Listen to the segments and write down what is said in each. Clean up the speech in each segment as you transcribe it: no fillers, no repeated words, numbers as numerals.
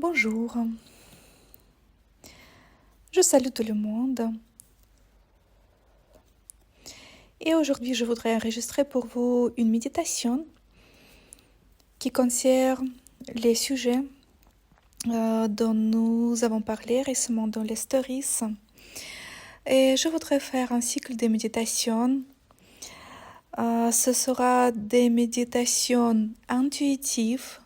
Bonjour, je salue tout le monde et aujourd'hui je voudrais enregistrer pour vous une méditation qui concerne les sujets dont nous avons parlé récemment dans les stories et je voudrais faire un cycle de méditation. Ce sera des méditations intuitives.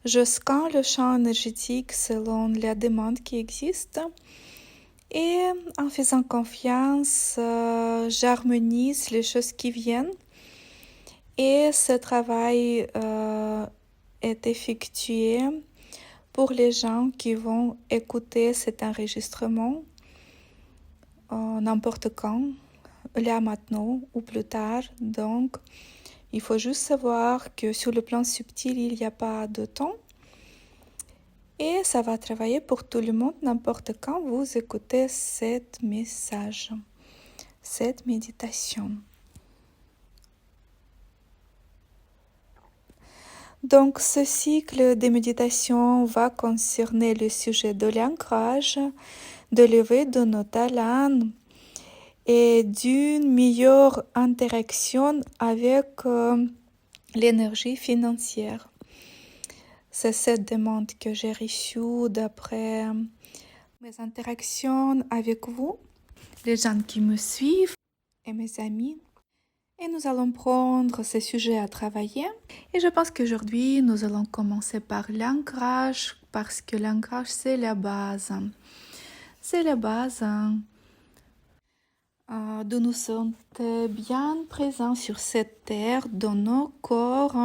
Je scanne le champ énergétique selon la demande qui existe. Et en faisant confiance, j'harmonise les choses qui viennent. Et ce travail est effectué pour les gens qui vont écouter cet enregistrement n'importe quand, là maintenant ou plus tard. Donc, il faut juste savoir que sur le plan subtil, il n'y a pas de temps. Et ça va travailler pour tout le monde n'importe quand vous écoutez cet message, cette méditation. Donc ce cycle de méditation va concerner le sujet de l'ancrage, de l'éveil de nos talents et d'une meilleure interaction avec l'énergie financière. C'est cette demande que j'ai reçue d'après mes interactions avec vous, les gens qui me suivent et mes amis. Et nous allons prendre ce sujet à travailler. Et je pense qu'aujourd'hui, nous allons commencer par l'ancrage, parce que l'ancrage, c'est la base. C'est la base de nous sentir bien présents sur cette terre, dans nos corps,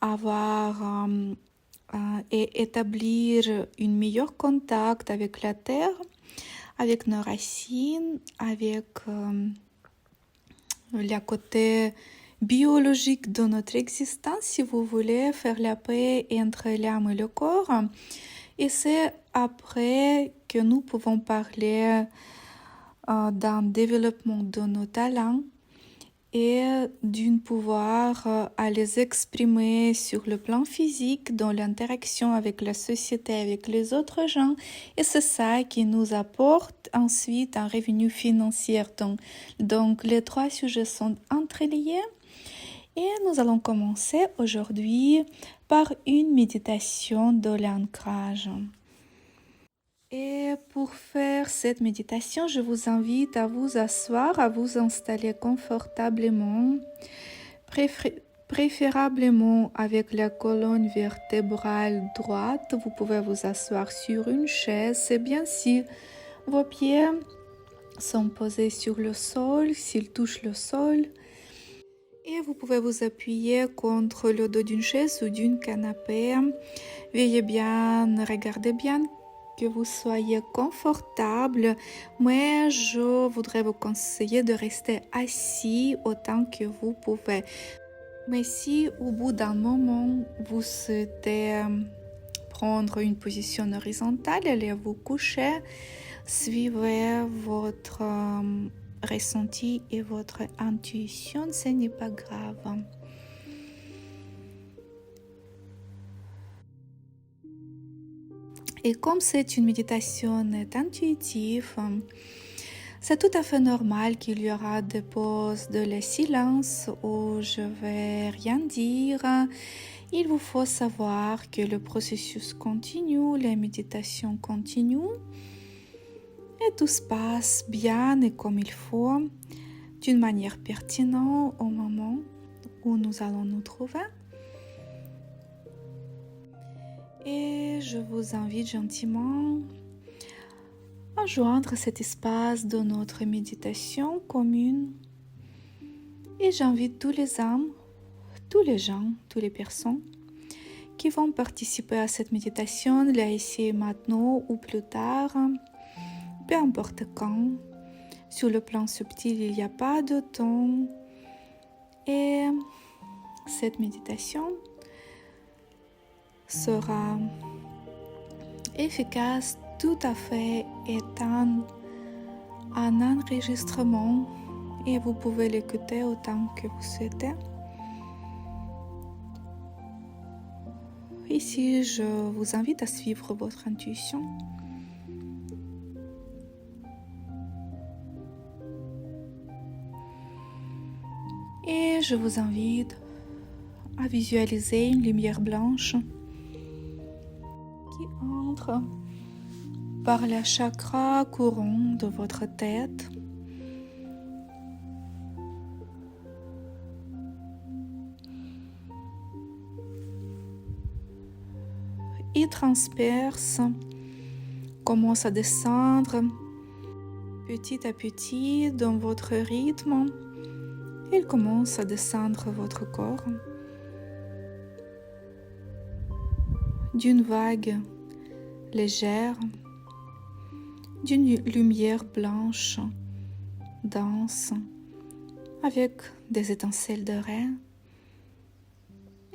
avoir et établir un meilleur contact avec la terre, avec nos racines, avec le côté biologique de notre existence, si vous voulez faire la paix entre l'âme et le corps. Et c'est après que nous pouvons parler d'un développement de nos talents et d'un pouvoir à les exprimer sur le plan physique, dans l'interaction avec la société, avec les autres gens. Et c'est ça qui nous apporte ensuite un revenu financier. Donc les trois sujets sont entreliés. Et nous allons commencer aujourd'hui par une méditation de l'ancrage. Et pour faire cette méditation, je vous invite à vous asseoir, à vous installer confortablement, préférablement avec la colonne vertébrale droite. Vous pouvez vous asseoir sur une chaise. C'est bien si vos pieds sont posés sur le sol, s'ils touchent le sol. Et vous pouvez vous appuyer contre le dos d'une chaise ou d'une canapé. Veillez bien, regardez bien que vous soyez confortable, mais je voudrais vous conseiller de rester assis autant que vous pouvez. Mais si au bout d'un moment vous souhaitez prendre une position horizontale, allez vous coucher, suivez votre ressenti et votre intuition, ce n'est pas grave. Et comme c'est une méditation intuitive, c'est tout à fait normal qu'il y aura des pauses de le silence où je vais rien dire. Il vous faut savoir que le processus continue, la méditation continue et tout se passe bien et comme il faut, d'une manière pertinente au moment où nous allons nous trouver. Et je vous invite gentiment à joindre cet espace de notre méditation commune. Et j'invite tous les âmes, tous les gens, toutes les personnes qui vont participer à cette méditation, là ici maintenant ou plus tard, peu importe quand. Sur le plan subtil, il n'y a pas de temps. Et cette méditation sera efficace tout à fait étant un enregistrement et vous pouvez l'écouter autant que vous souhaitez. Ici, je vous invite à suivre votre intuition. Et je vous invite à visualiser une lumière blanche qui entre par la chakra couron de votre tête et transperce, commence à descendre petit à petit dans votre rythme. Il commence à descendre votre corps d'une vague légère, d'une lumière blanche, dense, avec des étincelles dorées.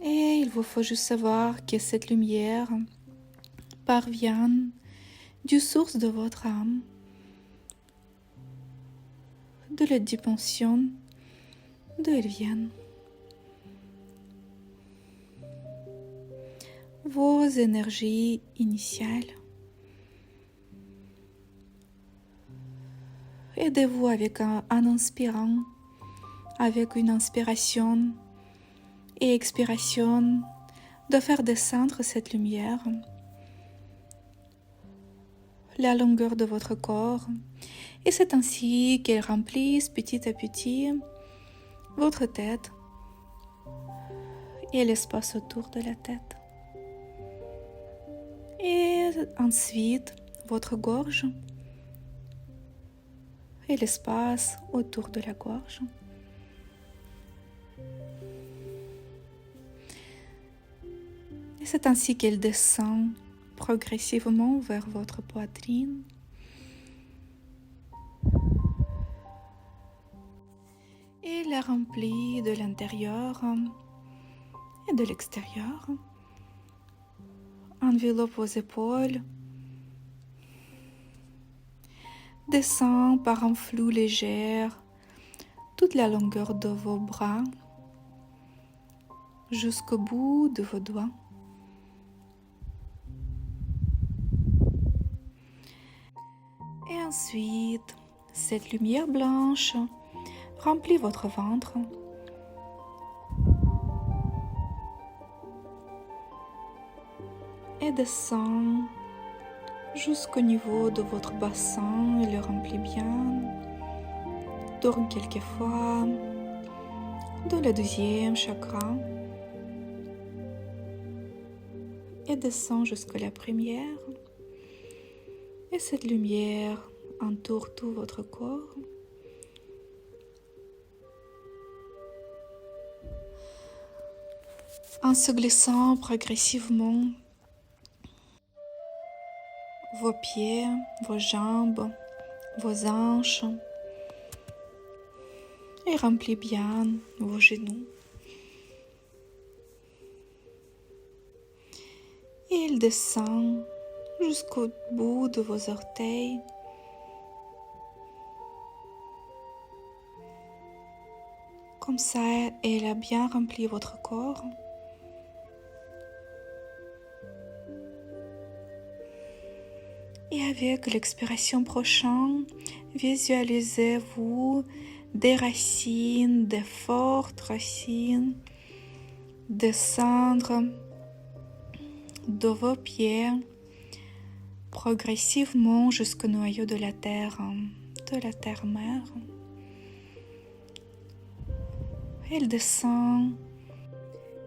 Et il vous faut juste savoir que cette lumière parvient du source de votre âme, de la dimension d'où elle vient. Vos énergies initiales. Aidez-vous avec un inspirant, avec une inspiration et expiration, de faire descendre cette lumière, la longueur de votre corps, et c'est ainsi qu'elle remplisse petit à petit votre tête et l'espace autour de la tête. Et ensuite, votre gorge et l'espace autour de la gorge. Et c'est ainsi qu'elle descend progressivement vers votre poitrine. Et la remplit de l'intérieur et de l'extérieur. Enveloppe vos épaules. Descend par un flou léger toute la longueur de vos bras jusqu'au bout de vos doigts. Et ensuite, cette lumière blanche remplit votre ventre. Et descend jusqu'au niveau de votre bassin et le remplit bien. Tourne quelques fois dans le deuxième chakra et descend jusqu'à la première. Et cette lumière entoure tout votre corps. En se glissant progressivement vos pieds, vos jambes, vos hanches et remplit bien vos genoux. Et il descend jusqu'au bout de vos orteils. Comme ça, elle a bien rempli votre corps. Et avec l'expiration prochaine, visualisez-vous des racines, des fortes racines, descendre de vos pieds progressivement jusqu'au noyau de la terre-mère. Elle descend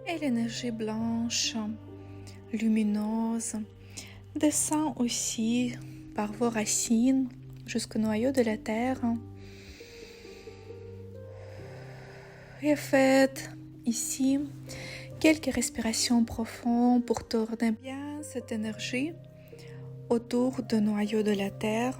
et l'énergie blanche, lumineuse, descend aussi par vos racines jusqu'au noyau de la terre. Et faites ici quelques respirations profondes pour tourner bien cette énergie autour du noyau de la terre.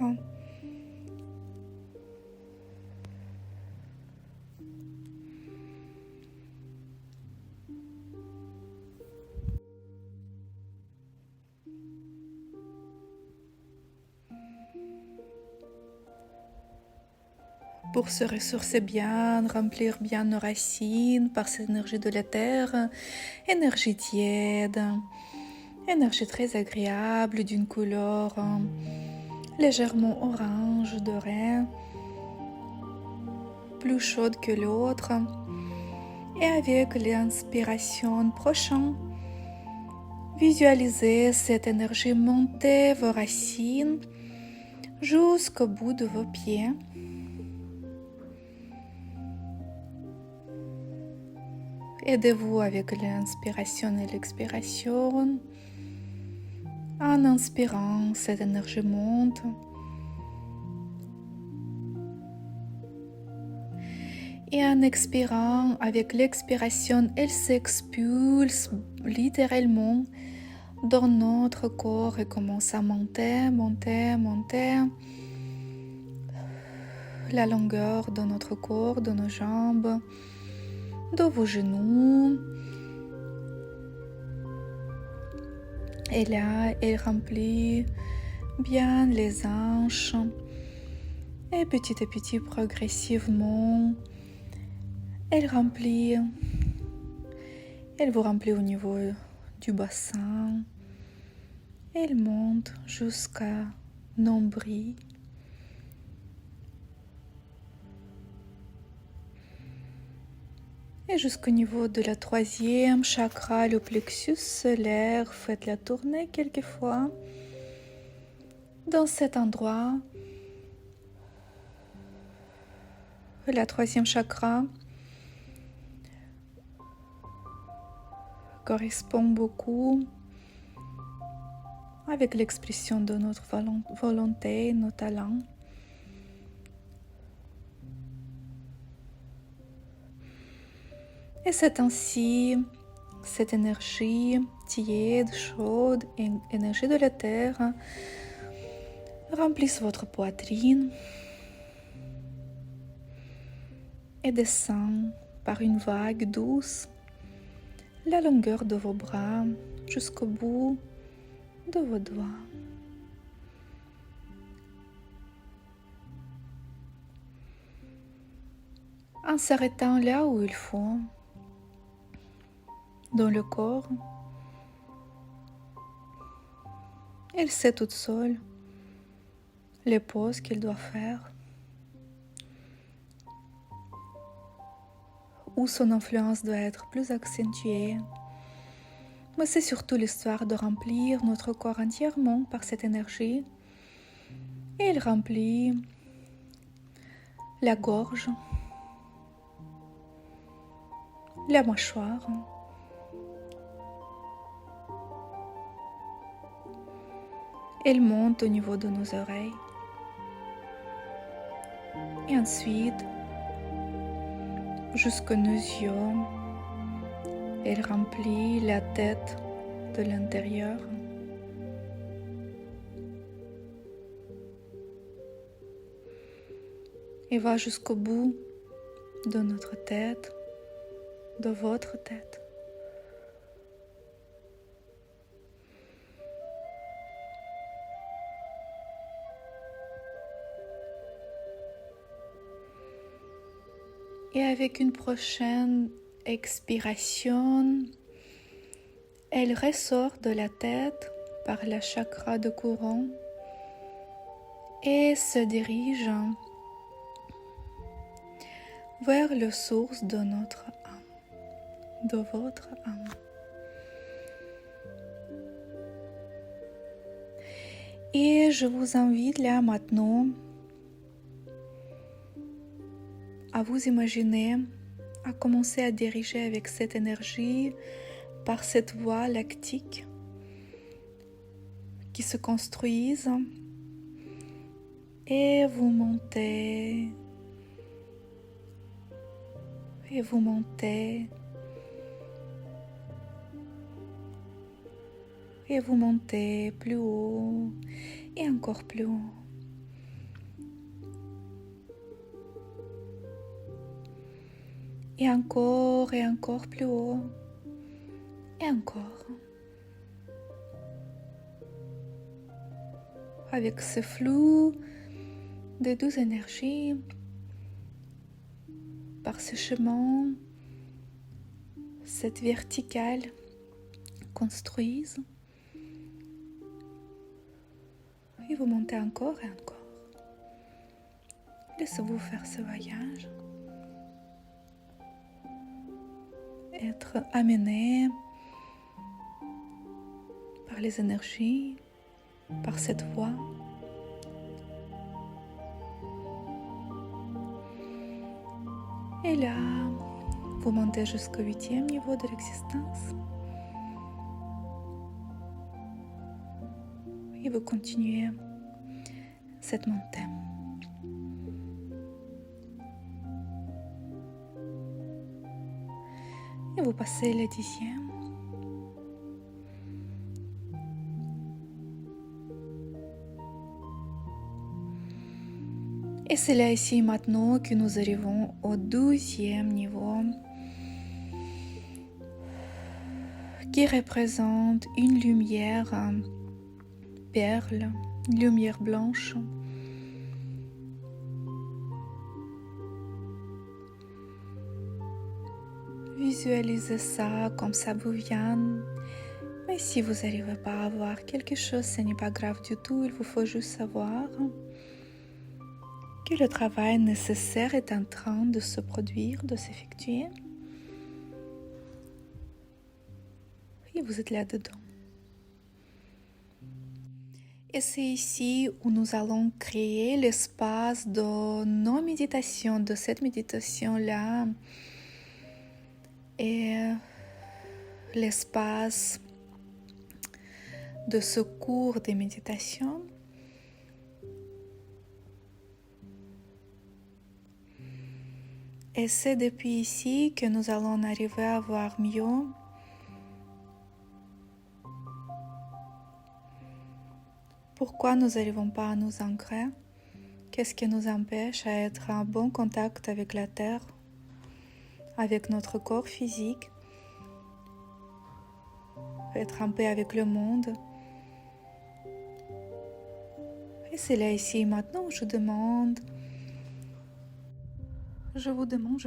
Pour se ressourcer bien, remplir bien nos racines par cette énergie de la terre, énergie tiède, Énergie très agréable d'une couleur légèrement orange doré, plus chaude que l'autre. Et avec l'inspiration prochaine, visualisez cette énergie monter vos racines jusqu'au bout de vos pieds. Aidez-vous avec l'inspiration et l'expiration. En inspirant, cette énergie monte. Et en expirant, avec l'expiration, elle s'expulse littéralement dans notre corps et commence à monter, monter, monter. La longueur de notre corps, de nos jambes, de vos genoux. Et là, elle remplit bien les hanches. Et petit à petit, progressivement, elle vous remplit au niveau du bassin. Elle monte jusqu'à nombril. Et jusqu'au niveau de la troisième chakra, le plexus solaire, faites la tournée quelques fois. Dans cet endroit, la troisième chakra correspond beaucoup avec l'expression de notre volonté, nos talents. Et c'est ainsi, cette énergie tiède, chaude, énergie de la terre, remplisse votre poitrine et descend par une vague douce la longueur de vos bras jusqu'au bout de vos doigts. En s'arrêtant là où il faut, dans le corps, elle sait toute seule les pauses qu'elle doit faire, où son influence doit être plus accentuée. Mais c'est surtout l'histoire de remplir notre corps entièrement par cette énergie. Et elle remplit la gorge, la mâchoire, elle monte au niveau de nos oreilles. Et ensuite, jusqu'à nos yeux, elle remplit la tête de l'intérieur. Et va jusqu'au bout de notre tête, de votre tête. Et avec une prochaine expiration, elle ressort de la tête par la chakra de couronne et se dirige vers la source de notre âme, de votre âme. Et je vous invite là maintenant à vous imaginer, à commencer à diriger avec cette énergie par cette voie lactique qui se construise et vous montez, et vous montez, et vous montez plus haut et encore plus haut. Et encore plus haut. Et encore. Avec ce flou de douze énergies, par ce chemin, cette verticale construise Et vous montez encore et encore. Laissez-vous faire ce voyage. Être amené par les énergies, par cette voie. Et là, vous montez jusqu'au 8e niveau de l'existence. Et vous continuez cette montée. Et vous passez le 10e. Et c'est là ici maintenant que nous arrivons au 12e niveau qui représente une lumière perle, une lumière blanche. Visualisez ça comme ça vous vient. Mais si vous n'arrivez pas à voir quelque chose, ce n'est pas grave du tout. Il vous faut juste savoir que le travail nécessaire est en train de se produire, de s'effectuer. Et vous êtes là-dedans. Et c'est ici où nous allons créer l'espace de nos méditations, de cette méditation-là. Et l'espace de ce cours de méditation. Et c'est depuis ici que nous allons arriver à voir mieux pourquoi nous n'arrivons pas à nous ancrer, qu'est-ce qui nous empêche à être en bon contact avec la Terre, avec notre corps physique, être en paix avec le monde. Et c'est là ici maintenant où je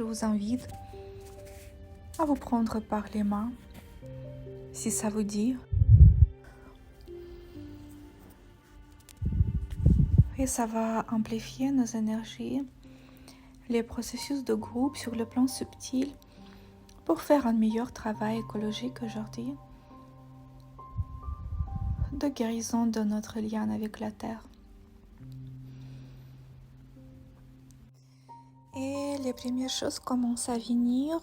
vous invite à vous prendre par les mains, si ça vous dit. Et ça va amplifier nos énergies, les processus de groupe sur le plan subtil pour faire un meilleur travail écologique aujourd'hui de guérison de notre lien avec la Terre. Et les premières choses commencent à venir.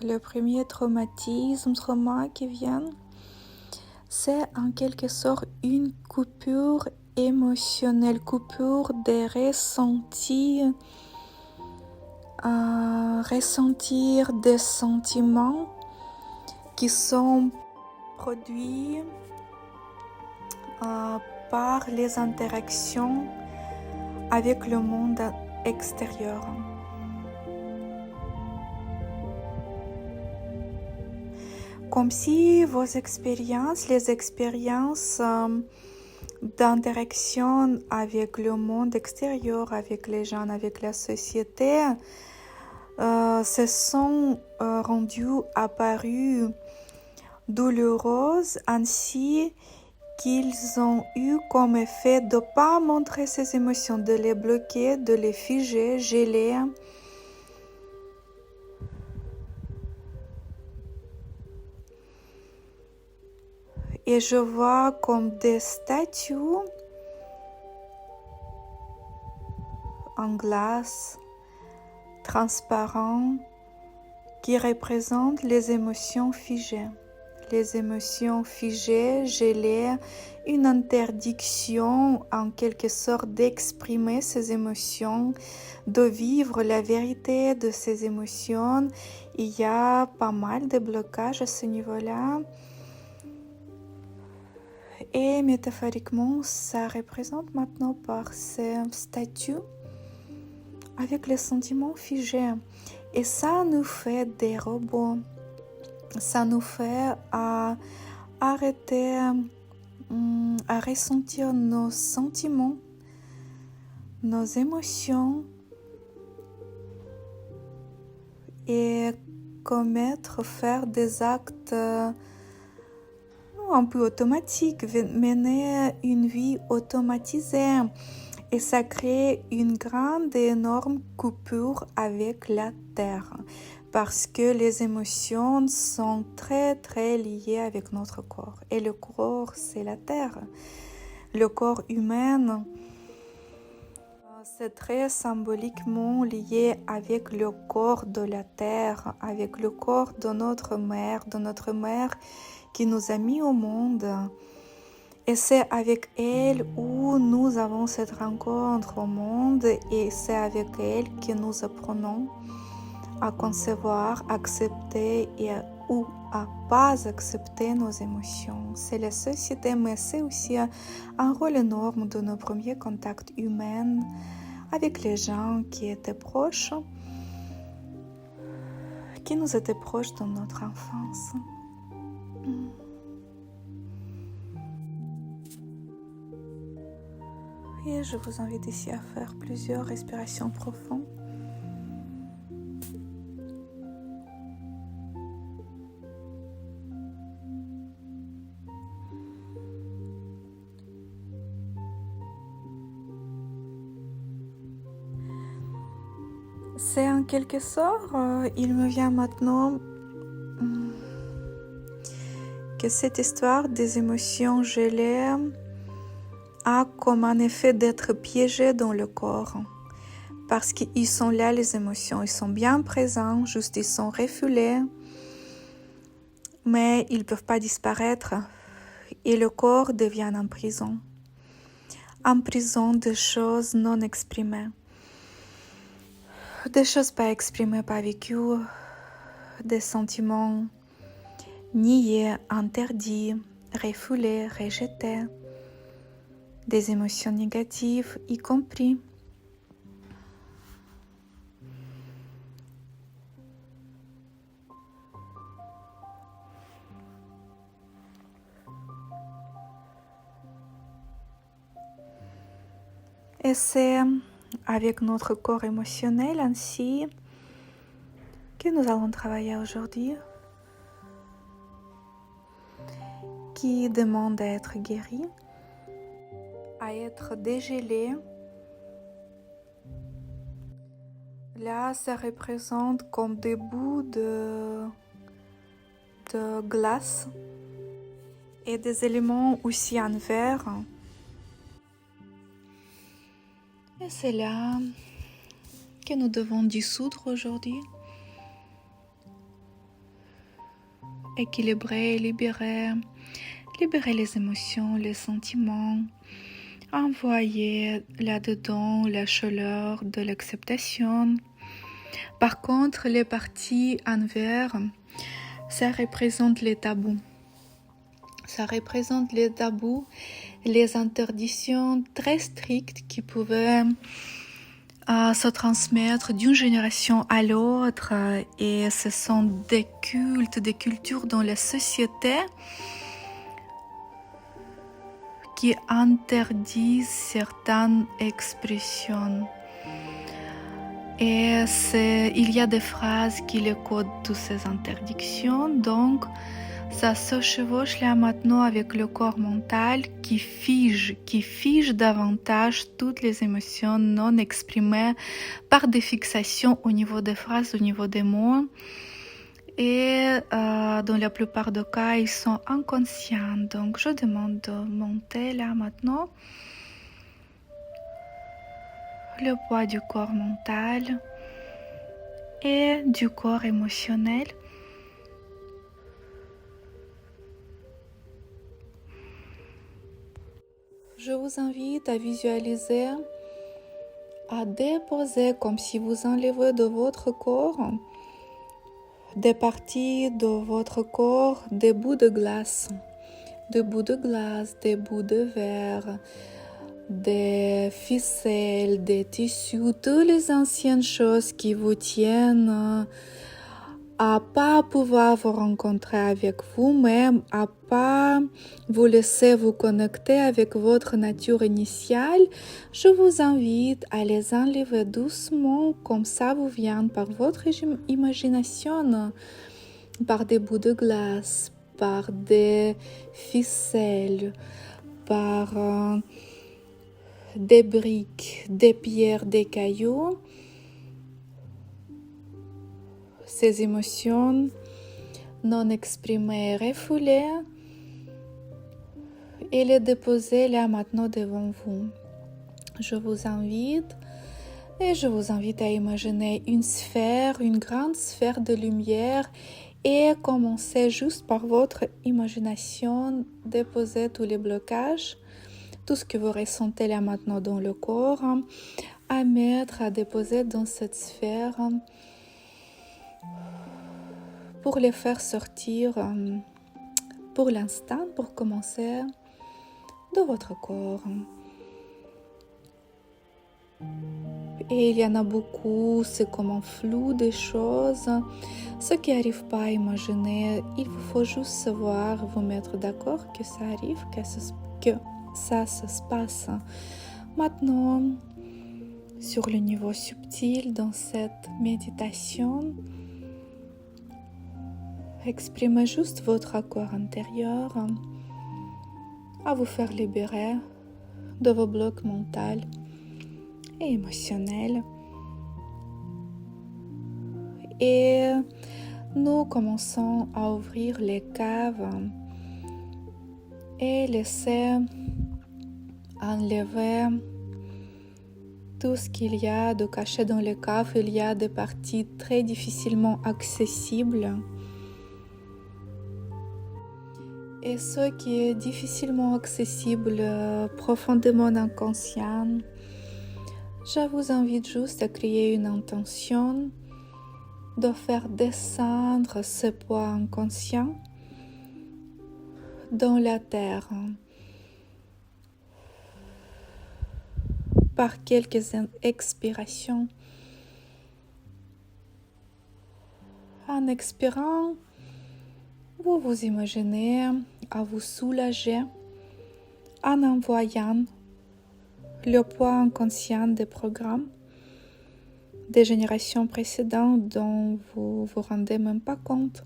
Le premier trauma qui vient, c'est en quelque sorte une coupure émotionnelle, coupure des ressentis, ressentir des sentiments qui sont produits par les interactions avec le monde extérieur. Comme si vos expériences, les expériences d'interaction avec le monde extérieur, avec les gens, avec la société, se sont rendues apparues douloureuses ainsi qu'ils ont eu comme effet de ne pas montrer ces émotions, de les bloquer, de les figer, geler. Et je vois comme des statues en glace, transparents, qui représentent les émotions figées. Les émotions figées, gelées, une interdiction en quelque sorte d'exprimer ces émotions, de vivre la vérité de ces émotions. Il y a pas mal de blocages à ce niveau-là. Et métaphoriquement, ça représente maintenant par ces statues avec les sentiments figés. Et ça nous fait des robots. Ça nous fait arrêter à ressentir nos sentiments, nos émotions et faire des actes un peu automatique, mener une vie automatisée. Et ça crée une grande et énorme coupure avec la terre parce que les émotions sont très très liées avec notre corps. Et le corps, c'est la terre. Le corps humain, c'est très symboliquement lié avec le corps de la terre, avec le corps de notre mère qui nous a mis au monde. Et c'est avec elle où nous avons cette rencontre au monde et c'est avec elle que nous apprenons à concevoir, accepter ou à pas accepter nos émotions. C'est la société, mais c'est aussi un rôle énorme de nos premiers contacts humains avec les gens qui étaient proches, qui nous étaient proches dans notre enfance. Et je vous invite ici à faire plusieurs respirations profondes. C'est en quelque sorte, il me vient maintenant que cette histoire des émotions gelées a comme un effet d'être piégé dans le corps. Parce qu'ils sont là, les émotions, ils sont bien présents, juste ils sont refoulés, mais ils ne peuvent pas disparaître. Et le corps devient en prison des choses non exprimées. Des choses pas exprimées, pas vécues, des sentiments niés, interdits, refoulés, rejetés, des émotions négatives y compris. Et c'est avec notre corps émotionnel ainsi que nous allons travailler aujourd'hui, qui demande à être guéri, à être dégelé. Là, ça représente comme des bouts de glace et des éléments aussi en verre. Et c'est là que nous devons dissoudre aujourd'hui. Équilibrer, libérer les émotions, les sentiments, envoyer là-dedans la chaleur de l'acceptation. Par contre, les parties en vert, ça représente les tabous. Ça représente les tabous, les interdictions très strictes qui pouvaient se transmettre d'une génération à l'autre. Et ce sont des cultes, des cultures dans la société qui interdisent certaines expressions. Et il y a des phrases qui les codent toutes ces interdictions. Donc, ça se chevauche là maintenant avec le corps mental qui fige davantage toutes les émotions non exprimées par des fixations au niveau des phrases, au niveau des mots. Et dans la plupart des cas, ils sont inconscients. Donc, je demande de monter là maintenant le poids du corps mental et du corps émotionnel. Je vous invite à visualiser, à déposer comme si vous enlevez de votre corps des parties de votre corps, des bouts de glace, des bouts de verre, des ficelles, des tissus, toutes les anciennes choses qui vous tiennent à pas pouvoir vous rencontrer avec vous-même, à pas vous laisser vous connecter avec votre nature initiale. Je vous invite à les enlever doucement, comme ça vous vient par votre imagination, par des bouts de glace, par des ficelles, par des briques, des pierres, des cailloux, ces émotions non exprimées et refoulées, et les déposer là maintenant devant vous. Je vous invite à imaginer une sphère, une grande sphère de lumière, et commencer juste par votre imagination, déposer tous les blocages, tout ce que vous ressentez là maintenant dans le corps, à déposer dans cette sphère pour les faire sortir pour l'instant, pour commencer, de votre corps. Et il y en a beaucoup, c'est comme un flou des choses. Ce qui n'arrive pas à imaginer, il vous faut juste savoir, vous mettre d'accord que ça arrive, que ça se passe. Maintenant, sur le niveau subtil, dans cette méditation, exprimez juste votre accord intérieur à vous faire libérer de vos blocs mentaux et émotionnels. Et nous commençons à ouvrir les caves et laisser enlever tout ce qu'il y a de caché dans les caves. Il y a des parties très difficilement accessibles. Et ce qui est difficilement accessible, profondément inconscient, je vous invite juste à créer une intention de faire descendre ce poids inconscient dans la terre par quelques expirations. En expirant, vous vous imaginez à vous soulager en envoyant le poids inconscient des programmes des générations précédentes dont vous vous rendez même pas compte.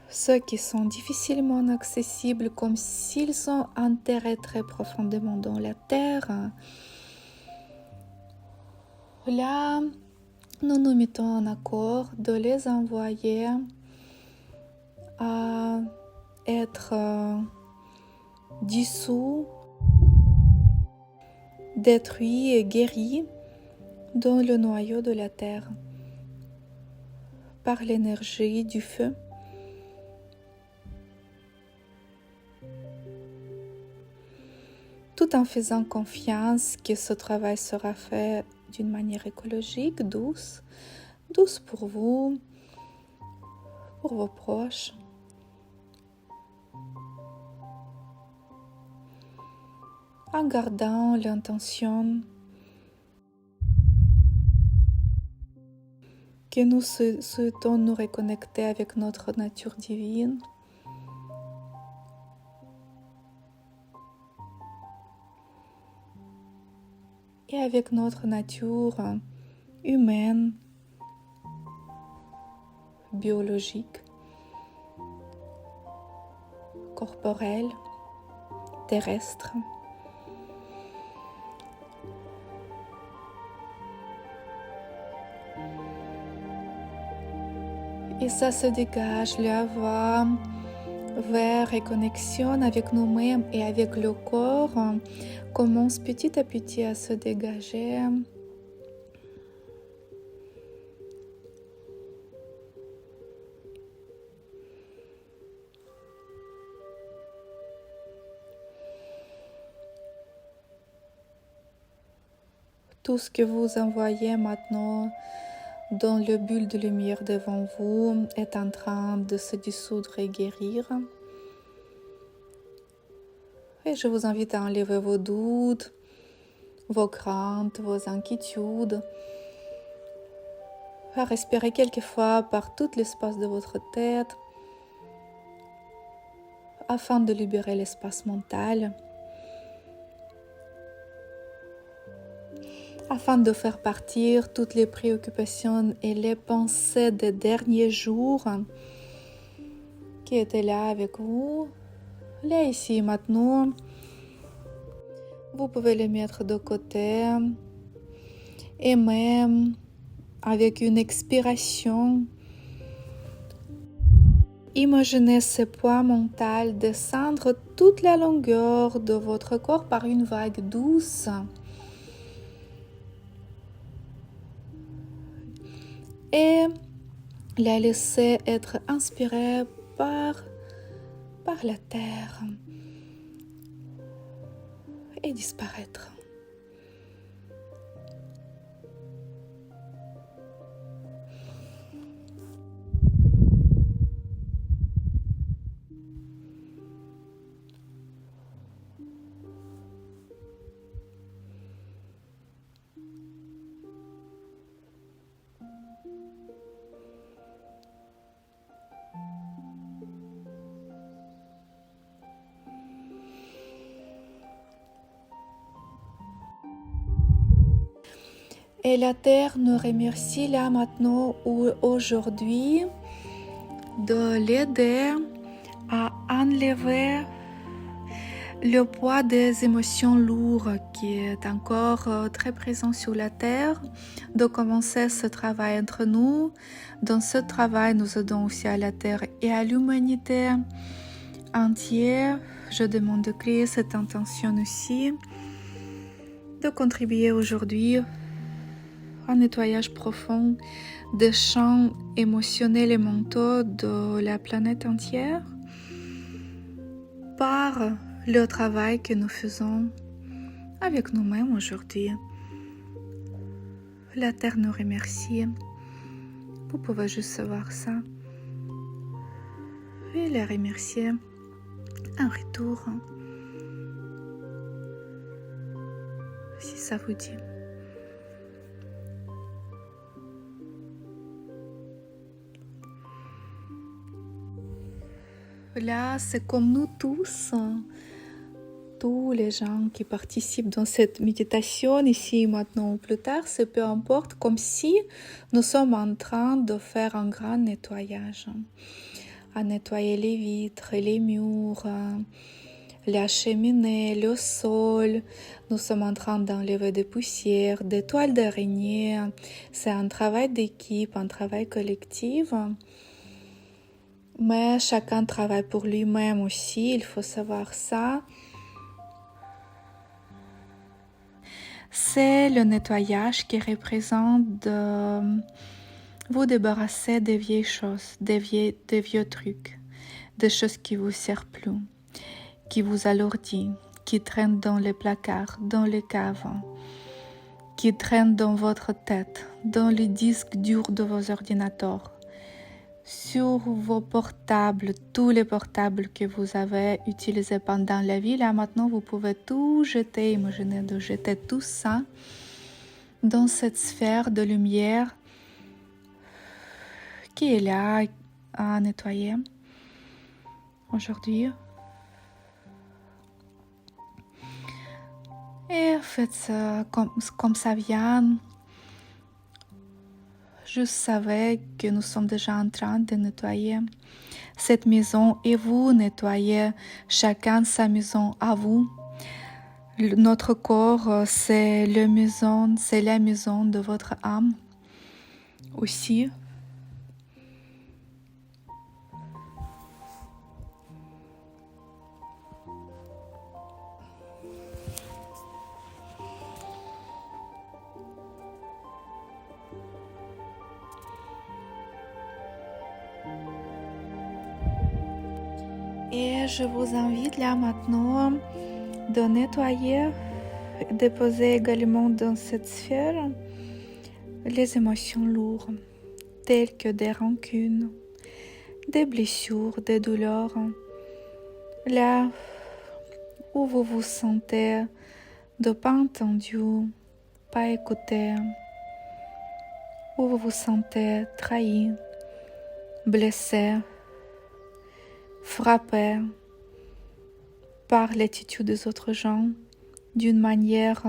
Ceux qui sont difficilement accessibles, comme s'ils sont enterrés très profondément dans la terre. Là, nous nous mettons en accord de les envoyer à être dissous, détruits et guéris dans le noyau de la terre par l'énergie du feu. Tout en faisant confiance que ce travail sera fait d'une manière écologique, douce pour vous, pour vos proches. En gardant l'intention que nous souhaitons nous reconnecter avec notre nature divine. Et avec notre nature humaine, biologique, corporelle, terrestre. Et ça se dégage, la voie vers reconnexion avec nous-mêmes et avec le corps commence petit à petit à se dégager. Tout ce que vous envoyez maintenant dans le bulle de lumière devant vous est en train de se dissoudre et guérir. Et je vous invite à enlever vos doutes, vos craintes, vos inquiétudes, à respirer quelquefois par tout l'espace de votre tête afin de libérer l'espace mental, afin de faire partir toutes les préoccupations et les pensées des derniers jours qui était là avec vous, là ici maintenant. Vous pouvez les mettre de côté et même avec une expiration, imaginez ce poids mental descendre toute la longueur de votre corps par une vague douce. Et la laisser être inspirée par la terre et disparaître. Et la terre nous remercie là maintenant ou aujourd'hui de l'aider à enlever le poids des émotions lourdes qui est encore très présent sur la terre, de commencer ce travail entre nous. Dans ce travail, nous aidons aussi à la terre et à l'humanité entière. Je demande de créer cette intention aussi, de contribuer aujourd'hui un nettoyage profond des champs émotionnels et mentaux de la planète entière par le travail que nous faisons avec nous-mêmes aujourd'hui. La Terre nous remercie. Vous pouvez juste savoir ça et la remercier en retour, si ça vous dit. Là, c'est comme nous tous les gens qui participent dans cette méditation, ici, maintenant ou plus tard, c'est peu importe, comme si nous sommes en train de faire un grand nettoyage. À nettoyer les vitres, les murs, la cheminée, le sol. Nous sommes en train d'enlever des poussières, des toiles d'araignée. C'est un travail d'équipe, un travail collectif. Mais chacun travaille pour lui-même aussi, il faut savoir ça. C'est le nettoyage qui représente de vous débarrasser des vieilles choses, des vieux trucs, des choses qui vous servent plus, qui vous alourdissent, qui traînent dans les placards, dans les caves, qui traînent dans votre tête, dans les disques durs de vos ordinateurs, sur vos portables, tous les portables que vous avez utilisés pendant la vie. Là maintenant, vous pouvez tout jeter, imaginez de jeter tout ça dans cette sphère de lumière qui est là à nettoyer aujourd'hui. Et faites ça comme ça vient. Je savais que nous sommes déjà en train de nettoyer cette maison et vous nettoyez chacun sa maison à vous. Notre corps, c'est la maison de votre âme aussi. Et je vous invite là maintenant de nettoyer, déposer également dans cette sphère les émotions lourdes, telles que des rancunes, des blessures, des douleurs. Là où vous vous sentez de pas entendu, pas écouté, où vous vous sentez trahi, blessé, frappé par l'attitude des autres gens d'une manière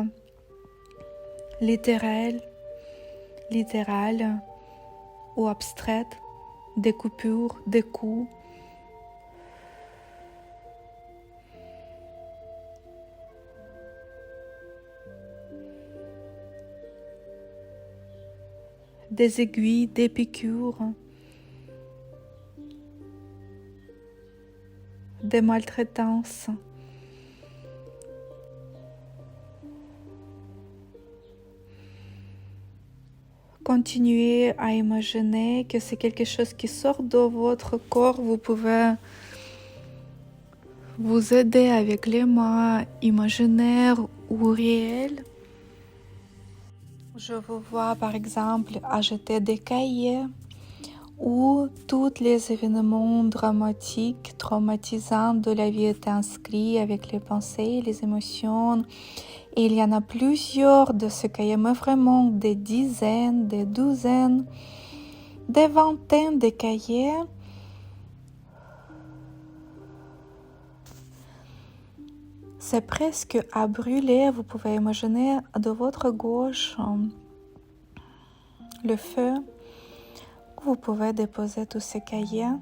littérale ou abstraite, des coupures, des coups, des aiguilles, des piqûres, des maltraitances. Continuez à imaginer que c'est quelque chose qui sort de votre corps. Vous pouvez vous aider avec les mains imaginaires ou réelles. Je vous vois par exemple acheter des cahiers où tous les événements dramatiques, traumatisants de la vie est inscrits avec les pensées, les émotions. Et il y en a plusieurs de ce cahier, mais vraiment des dizaines, des douzaines, des vingtaines de cahiers. C'est presque à brûler. Vous pouvez imaginer de votre gauche le feu. Vous pouvez déposer tous ces cahiers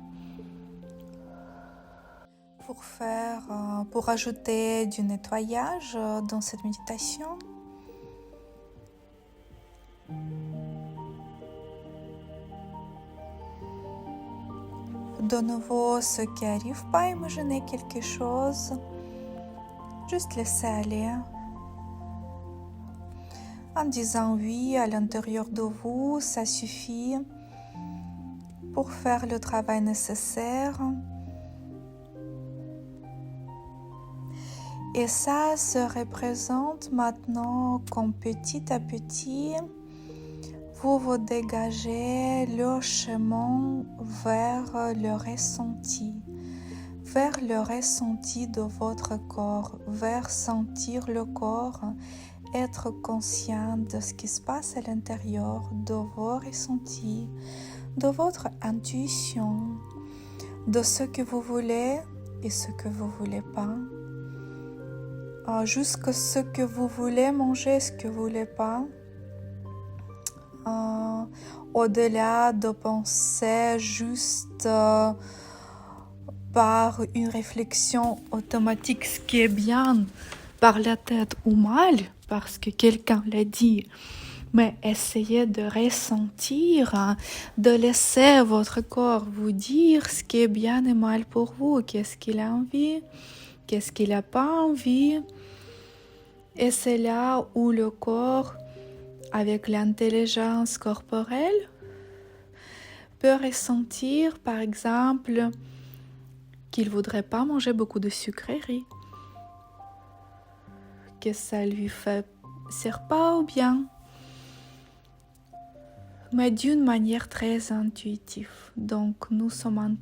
pour ajouter du nettoyage dans cette méditation. De nouveau, ceux qui n'arrivent pas à imaginer quelque chose, juste laissez aller en disant oui à l'intérieur de vous, ça suffit pour faire le travail nécessaire. Et ça se représente maintenant comme petit à petit, vous vous dégagez le chemin vers le ressenti de votre corps, vers sentir le corps, être conscient de ce qui se passe à l'intérieur, de vos ressentis, de votre intuition, de ce que vous voulez et ce que vous ne voulez pas. Jusqu'à ce que vous voulez manger, ce que vous ne voulez pas. Au-delà de penser juste par une réflexion automatique, ce qui est bien par la tête ou mal, parce que quelqu'un l'a dit, mais essayez de ressentir, de laisser votre corps vous dire ce qui est bien et mal pour vous, qu'est-ce qu'il a envie, qu'est-ce qu'il n'a pas envie. Et c'est là où le corps, avec l'intelligence corporelle, peut ressentir, par exemple, qu'il ne voudrait pas manger beaucoup de sucreries, que ça lui sert pas au bien, mais d'une manière très intuitive. Donc nous sommes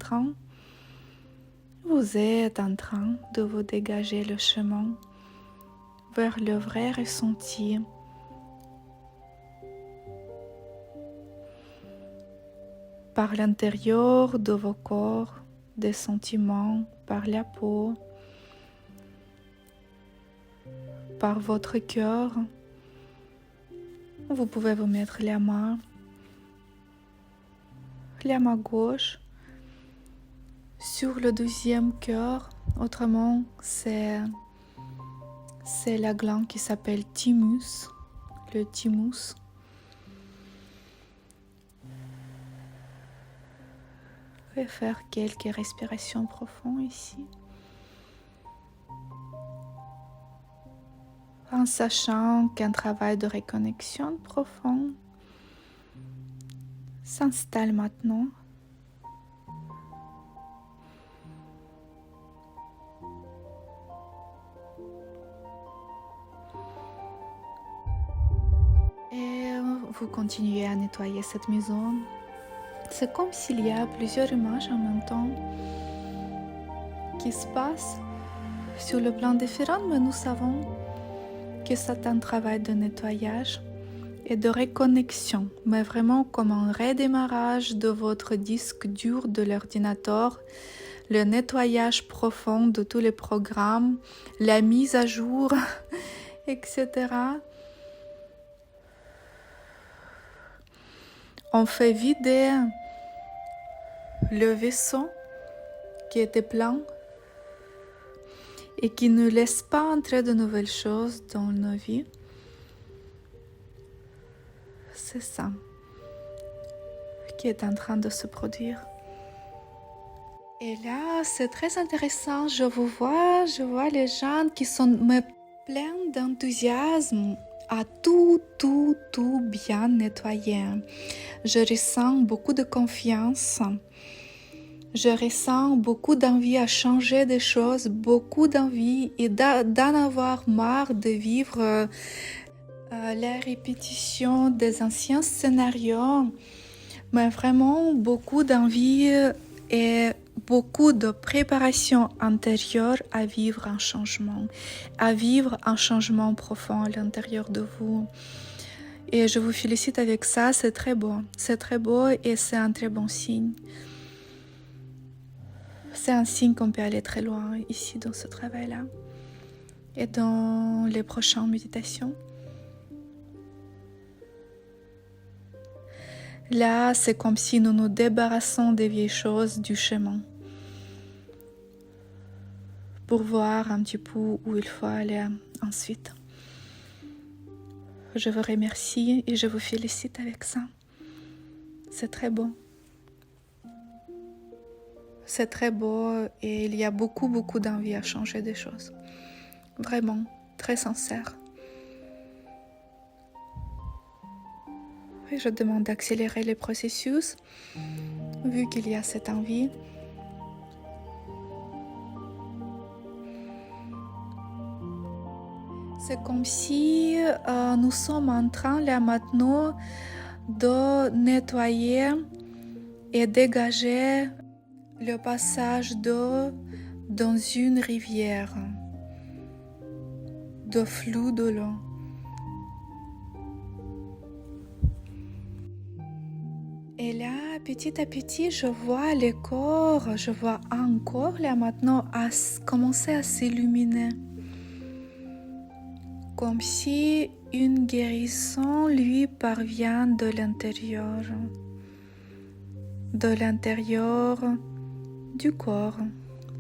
vous êtes en train de vous dégager le chemin vers le vrai ressenti. Par l'intérieur de vos corps, des sentiments, par la peau, par votre cœur. Vous pouvez vous mettre la main gauche sur le 12e cœur. Autrement, c'est la glande qui s'appelle thymus, le thymus. Je vais faire quelques respirations profondes ici. En sachant qu'un travail de reconnexion profond s'installe maintenant. Et vous continuez à nettoyer cette maison. C'est comme s'il y a plusieurs images en même temps qui se passent sur le plan différent, mais nous savons que c'est un travail de nettoyage et de reconnexion, mais vraiment comme un redémarrage de votre disque dur de l'ordinateur, le nettoyage profond de tous les programmes, la mise à jour, etc. On fait vider le vaisseau qui était plein et qui ne laisse pas entrer de nouvelles choses dans nos vies. C'est ça. qui est en train de se produire. Et là, c'est très intéressant. Je vois les gens qui sont pleins d'enthousiasme à tout bien nettoyer. Je ressens beaucoup de confiance. Je ressens beaucoup d'envie à changer des choses, beaucoup d'envie et d'en avoir marre de vivre la répétition des anciens scénarios, mais vraiment beaucoup d'envie et beaucoup de préparation intérieure à vivre un changement profond à l'intérieur de vous. Et je vous félicite avec ça, c'est très beau et c'est un très bon signe. C'est un signe qu'on peut aller très loin ici dans ce travail-là et dans les prochaines méditations. Là, c'est comme si nous nous débarrassons des vieilles choses du chemin pour voir un petit peu où il faut aller ensuite. Je vous remercie et je vous félicite avec ça. C'est très beau. C'est très beau et il y a beaucoup d'envie à changer des choses. Vraiment, très sincère. Et je demande d'accélérer les processus, vu qu'il y a cette envie. C'est comme si nous sommes en train là maintenant de nettoyer et dégager le passage d'eau dans une rivière, de flux de l'eau. Et là, petit à petit, je vois un corps là maintenant commencer à s'illuminer. Comme si une guérison lui parvient de l'intérieur du corps,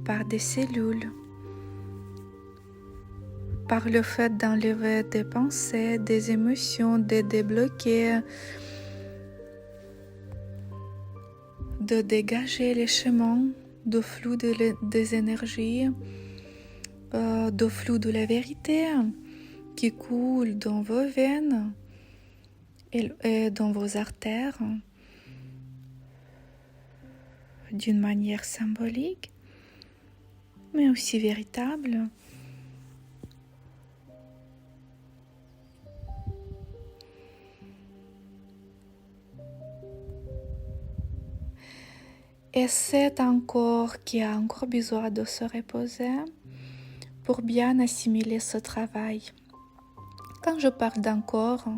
par des cellules, par le fait d'enlever des pensées, des émotions, de débloquer, de dégager les chemins de flux des énergies, de flux de la vérité qui coule dans vos veines et dans vos artères d'une manière symbolique, mais aussi véritable. Et c'est un corps qui a encore besoin de se reposer pour bien assimiler ce travail. Quand je parle d'un corps,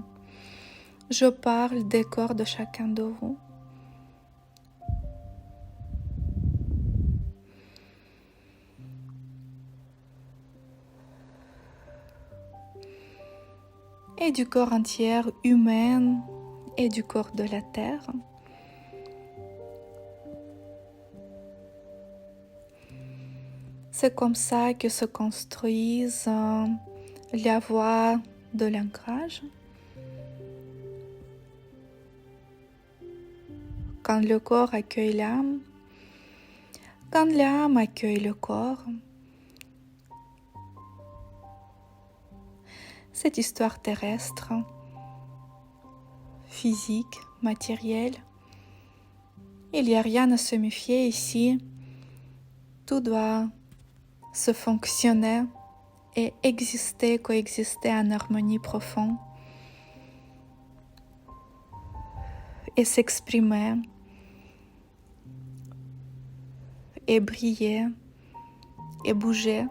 je parle des corps de chacun de vous. Et du corps entier humain et du corps de la terre. C'est comme ça que se construisent la voie de l'ancrage. Quand le corps accueille l'âme, quand l'âme accueille le corps, cette histoire terrestre, physique, matérielle, il n'y a rien à se méfier ici. Tout doit se fonctionner et coexister en harmonie profonde et s'exprimer et briller et bouger.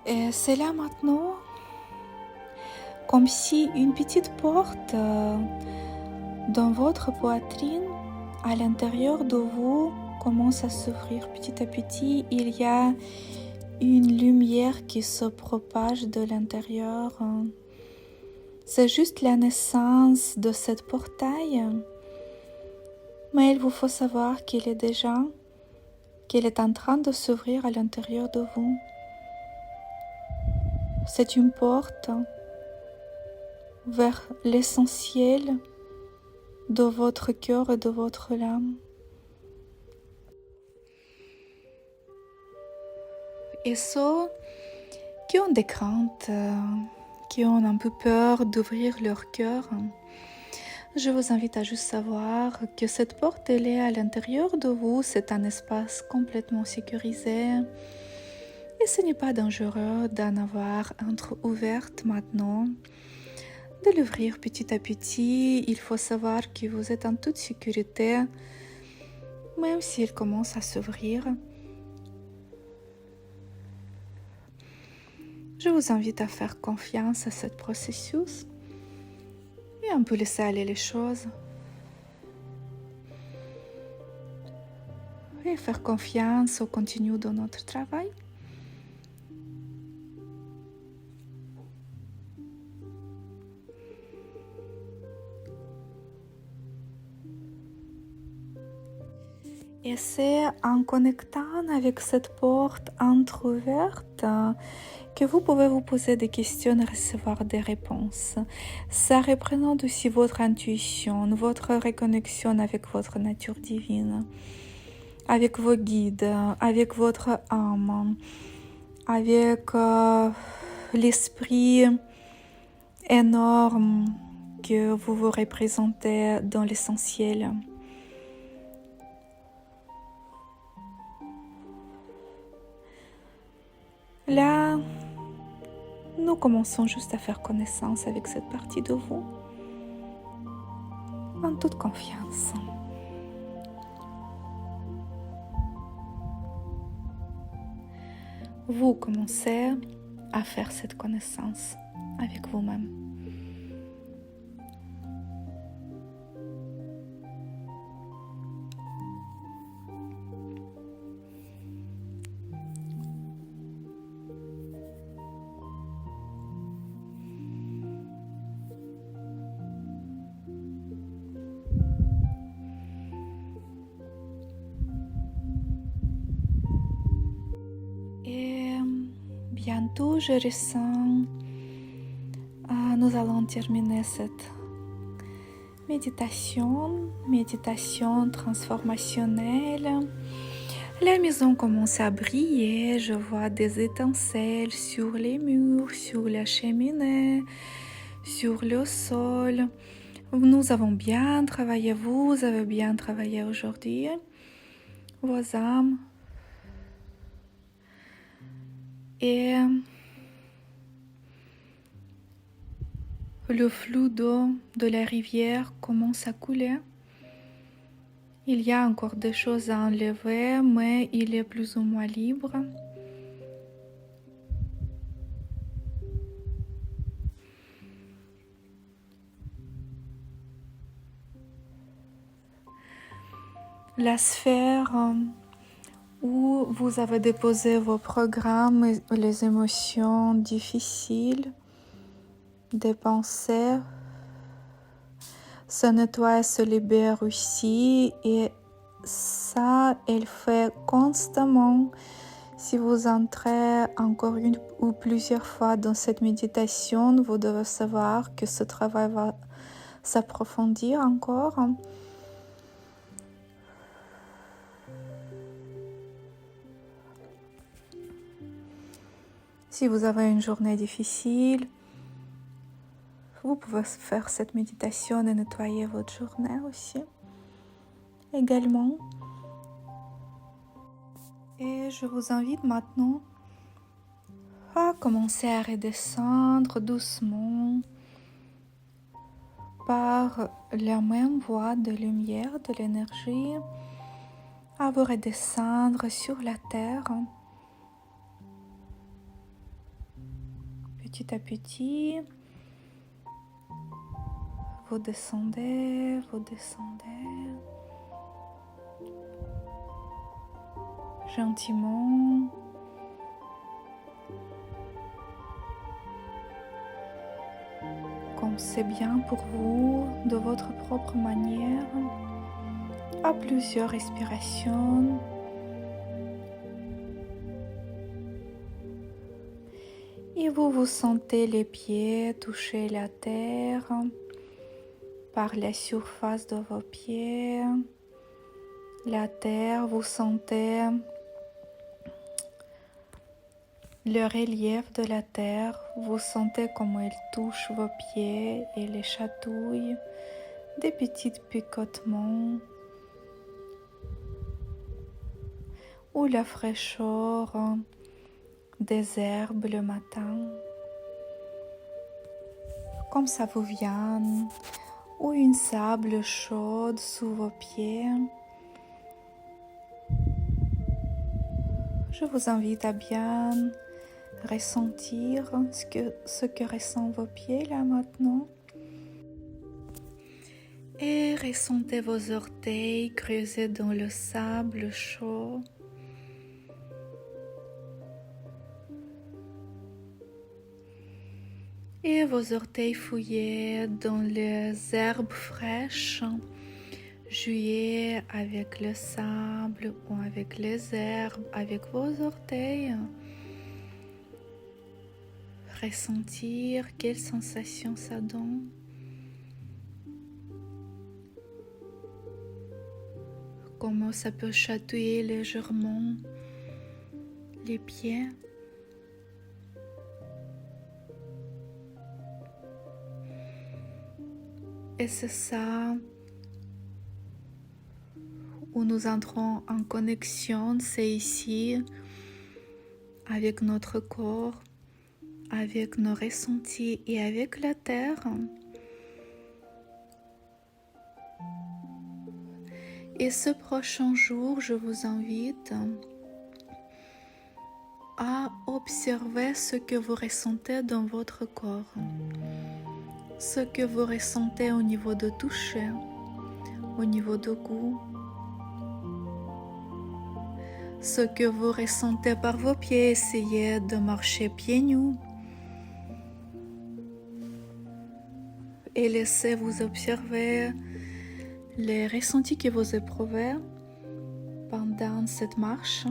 Et c'est là maintenant comme si une petite porte dans votre poitrine, à l'intérieur de vous, commence à s'ouvrir petit à petit. Il y a une lumière qui se propage de l'intérieur. C'est juste la naissance de cette portail. Mais il vous faut savoir qu'il est en train de s'ouvrir à l'intérieur de vous. c'est une porte vers l'essentiel de votre cœur et de votre âme. Et ceux qui ont des craintes, qui ont un peu peur d'ouvrir leur cœur, je vous invite à juste savoir que cette porte, elle est à l'intérieur de vous, c'est un espace complètement sécurisé. Et ce n'est pas dangereux d'en avoir entre-ouverte maintenant, de l'ouvrir petit à petit. Il faut savoir que vous êtes en toute sécurité, même s'il commence à s'ouvrir. Je vous invite à faire confiance à ce processus et un peu laisser aller les choses. Et faire confiance au continu de notre travail. Et c'est en connectant avec cette porte entrouverte que vous pouvez vous poser des questions et recevoir des réponses. Ça représente aussi votre intuition, votre reconnexion avec votre nature divine, avec vos guides, avec votre âme, avec l'esprit énorme que vous vous représentez dans l'essentiel. Là, nous commençons juste à faire connaissance avec cette partie de vous, en toute confiance. Vous commencez à faire cette connaissance avec vous-même. Et bientôt, je ressens, nous allons terminer cette méditation transformationnelle. La maison commence à briller, je vois des étincelles sur les murs, sur la cheminée, sur le sol. Nous avons bien travaillé, vous avez bien travaillé aujourd'hui, vos âmes. Et le flux d'eau de la rivière commence à couler. Il y a encore des choses à enlever, mais il est plus ou moins libre. La sphère où vous avez déposé vos programmes et les émotions difficiles, des pensées, se nettoie, se libère aussi, et ça, elle fait constamment. Si vous entrez encore une ou plusieurs fois dans cette méditation, vous devez savoir que ce travail va s'approfondir encore. Si vous avez une journée difficile, vous pouvez faire cette méditation et nettoyer votre journée aussi, également. Et je vous invite maintenant à commencer à redescendre doucement par la même voie de lumière, de l'énergie, à vous redescendre sur la terre. Petit à petit, vous descendez. Gentiment. Comme c'est bien pour vous, de votre propre manière, à plusieurs respirations. Et vous sentez les pieds toucher la terre par la surface de vos pieds. La terre, vous sentez le relief de la terre. Vous sentez comment elle touche vos pieds et les chatouille. Des petits picotements. Ou la fraîcheur des herbes le matin, comme ça vous vient, ou une sable chaude sous vos pieds. Je vous invite à bien ressentir ce que ressent vos pieds là maintenant. Et ressentez vos orteils creusés dans le sable chaud. Et vos orteils fouillés dans les herbes fraîches, jouer avec le sable ou avec les herbes, avec vos orteils. Ressentir quelle sensation ça donne. Comment ça peut chatouiller légèrement les pieds. Et c'est ça où nous entrons en connexion, c'est ici, avec notre corps, avec nos ressentis et avec la terre. Et ce prochain jour, je vous invite à observer ce que vous ressentez dans votre corps. Ce que vous ressentez au niveau de toucher, au niveau de goût, ce que vous ressentez par vos pieds, essayez de marcher pieds nus et laissez vous observer les ressentis que vous éprouvez pendant cette marche.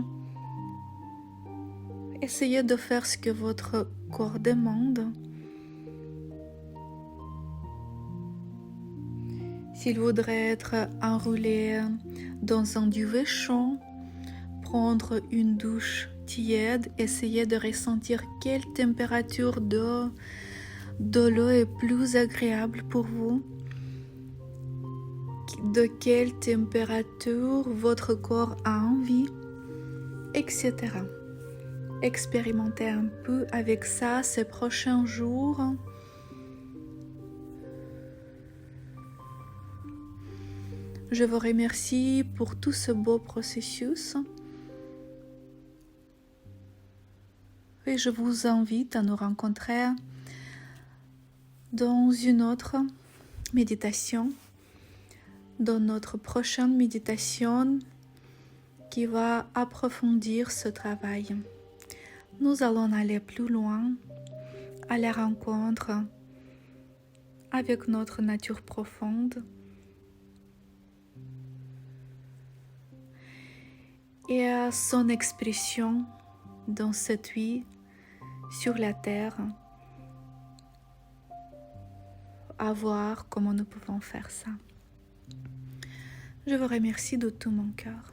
Essayez de faire ce que votre corps demande. S'il voudrait être enroulé dans un duvet chaud, prendre une douche tiède, essayez de ressentir quelle température de l'eau est plus agréable pour vous, de quelle température votre corps a envie, etc. Expérimentez un peu avec ça ces prochains jours. Je vous remercie pour tout ce beau processus et je vous invite à nous rencontrer dans une autre méditation, dans notre prochaine méditation qui va approfondir ce travail. Nous allons aller plus loin à la rencontre avec notre nature profonde et à son expression dans cette vie sur la terre, à voir comment nous pouvons faire ça. Je vous remercie de tout mon cœur.